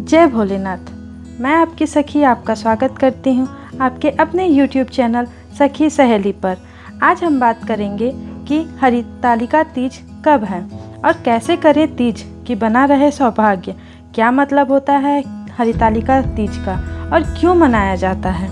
जय भोलेनाथ। मैं आपकी सखी आपका स्वागत करती हूँ आपके अपने YouTube चैनल सखी सहेली पर। आज हम बात करेंगे कि हरितालिका तीज कब है और कैसे करें तीज कि बना रहे सौभाग्य। क्या मतलब होता है हरितालिका तीज का और क्यों मनाया जाता है।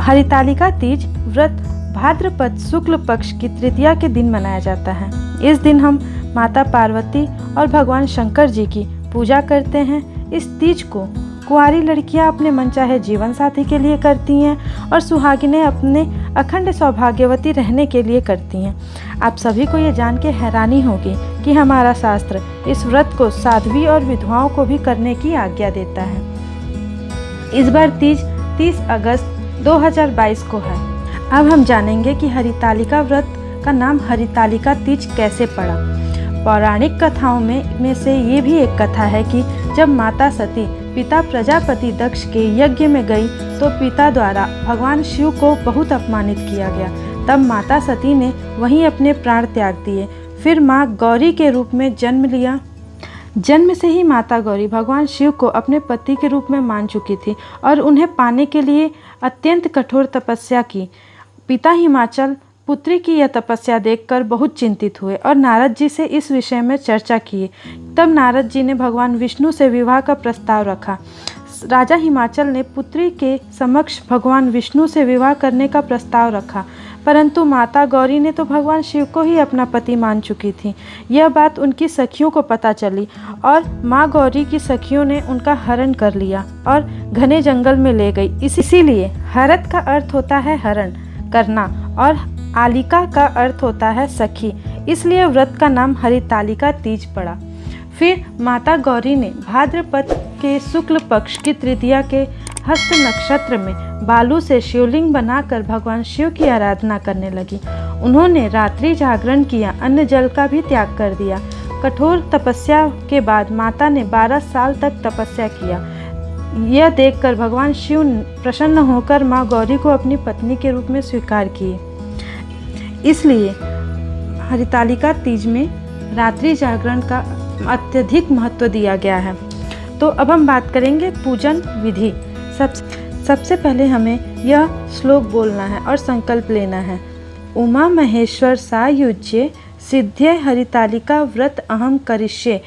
हरितालिका तीज व्रत भाद्रपद शुक्ल पक्ष की तृतीया के दिन मनाया जाता है। इस दिन हम माता पार्वती और भगवान शंकर जी की पूजा करते हैं। इस तीज को कुंवारी लड़कियां अपने मनचाहे जीवन साथी के लिए करती हैं और सुहागिनें अपने अखंड सौभाग्यवती रहने के लिए करती हैं। आप सभी को ये जान के हैरानी होगी कि हमारा शास्त्र इस व्रत को साध्वी और विधवाओं को भी करने की आज्ञा देता है। इस बार तीज 30 अगस्त 2022 को है। अब हम जानेंगे कि हरितालिका व्रत का नाम हरितालिका तीज कैसे पड़ा। पौराणिक कथाओं में से ये भी एक कथा है कि जब माता सती पिता प्रजापति दक्ष के यज्ञ में गई तो पिता द्वारा भगवान शिव को बहुत अपमानित किया गया। तब माता सती ने वहीं अपने प्राण त्याग दिए। फिर माँ गौरी के रूप में जन्म लिया। जन्म से ही माता गौरी भगवान शिव को अपने पति के रूप में मान चुकी थी और उन्हें पाने के लिए अत्यंत कठोर तपस्या की। पिता हिमाचल पुत्री की यह तपस्या देखकर बहुत चिंतित हुए और नारद जी से इस विषय में चर्चा किए। तब नारद जी ने भगवान विष्णु से विवाह का प्रस्ताव रखा। राजा हिमाचल ने पुत्री के समक्ष भगवान विष्णु से विवाह करने का प्रस्ताव रखा, परंतु माता गौरी ने तो भगवान शिव को ही अपना पति मान चुकी थी। यह बात उनकी सखियों को पता चली और माँ गौरी की सखियों ने उनका हरण कर लिया और घने जंगल में ले गई। इसीलिए हरत का अर्थ होता है हरण करना और आलिका का अर्थ होता है सखी, इसलिए व्रत का नाम हरितालिका तीज पड़ा। फिर माता गौरी ने भाद्रपद के शुक्ल पक्ष की तृतीया के हस्त नक्षत्र में बालू से शिवलिंग बनाकर भगवान शिव की आराधना करने लगी। उन्होंने रात्रि जागरण किया, अन्न जल का भी त्याग कर दिया। कठोर तपस्या के बाद माता ने 12 साल तक तपस्या किया। यह देखकर भगवान शिव प्रसन्न होकर माँ गौरी को अपनी पत्नी के रूप में स्वीकार किए। इसलिए हरितालिका तीज में रात्रि जागरण का अत्यधिक महत्व दिया गया है। तो अब हम बात करेंगे पूजन विधि। सबसे पहले हमें यह श्लोक बोलना है और संकल्प लेना है। उमा महेश्वर सायुज्ये सिद्धे हरितालिका व्रत अहम करिष्ये।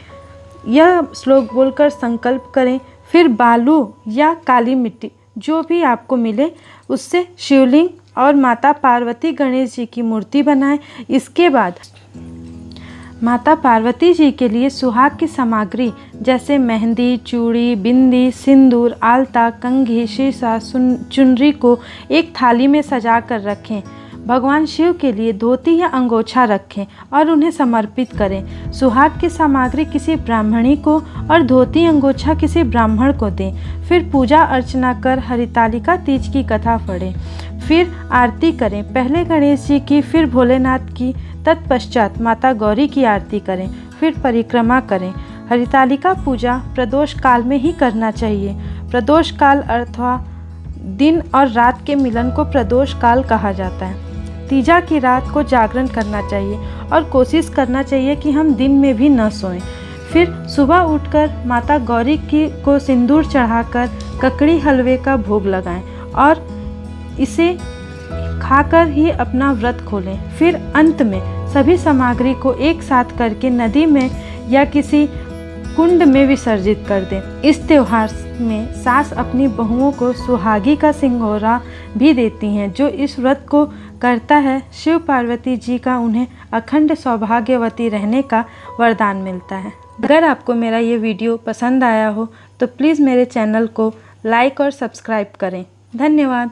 यह श्लोक बोलकर संकल्प करें। फिर बालू या काली मिट्टी जो भी आपको मिले उससे शिवलिंग और माता पार्वती गणेश जी की मूर्ति बनाएं। इसके बाद माता पार्वती जी के लिए सुहाग की सामग्री जैसे मेहंदी, चूड़ी, बिंदी, सिंदूर, आलता, कंघी, शीशा, चुनरी को एक थाली में सजा कर रखें। भगवान शिव के लिए धोती या अंगोछा रखें और उन्हें समर्पित करें। सुहाग की सामग्री किसी ब्राह्मणी को और धोती अंगोछा किसी ब्राह्मण को दें। फिर पूजा अर्चना कर हरितालिका तीज की कथा पढ़ें। फिर आरती करें, पहले गणेश जी की, फिर भोलेनाथ की, तत्पश्चात माता गौरी की आरती करें। फिर परिक्रमा करें। हरितालिका पूजा प्रदोष काल में ही करना चाहिए। प्रदोष काल अथवा दिन और रात के मिलन को प्रदोष काल कहा जाता है। तीजा की रात को जागरण करना चाहिए और कोशिश करना चाहिए कि हम दिन में भी न सोएं। फिर सुबह उठकर माता गौरी को सिंदूर चढ़ाकर ककड़ी हलवे का भोग लगाएं और इसे खाकर ही अपना व्रत खोलें। फिर अंत में सभी सामग्री को एक साथ करके नदी में या किसी कुंड में विसर्जित कर दें। इस त्योहार में सास अपनी बहुओं को सुहागी का सिंघोरा भी देती हैं। जो इस व्रत को करता है शिव पार्वती जी का उन्हें अखंड सौभाग्यवती रहने का वरदान मिलता है। अगर आपको मेरा ये वीडियो पसंद आया हो तो प्लीज़ मेरे चैनल को लाइक और सब्सक्राइब करें। धन्यवाद।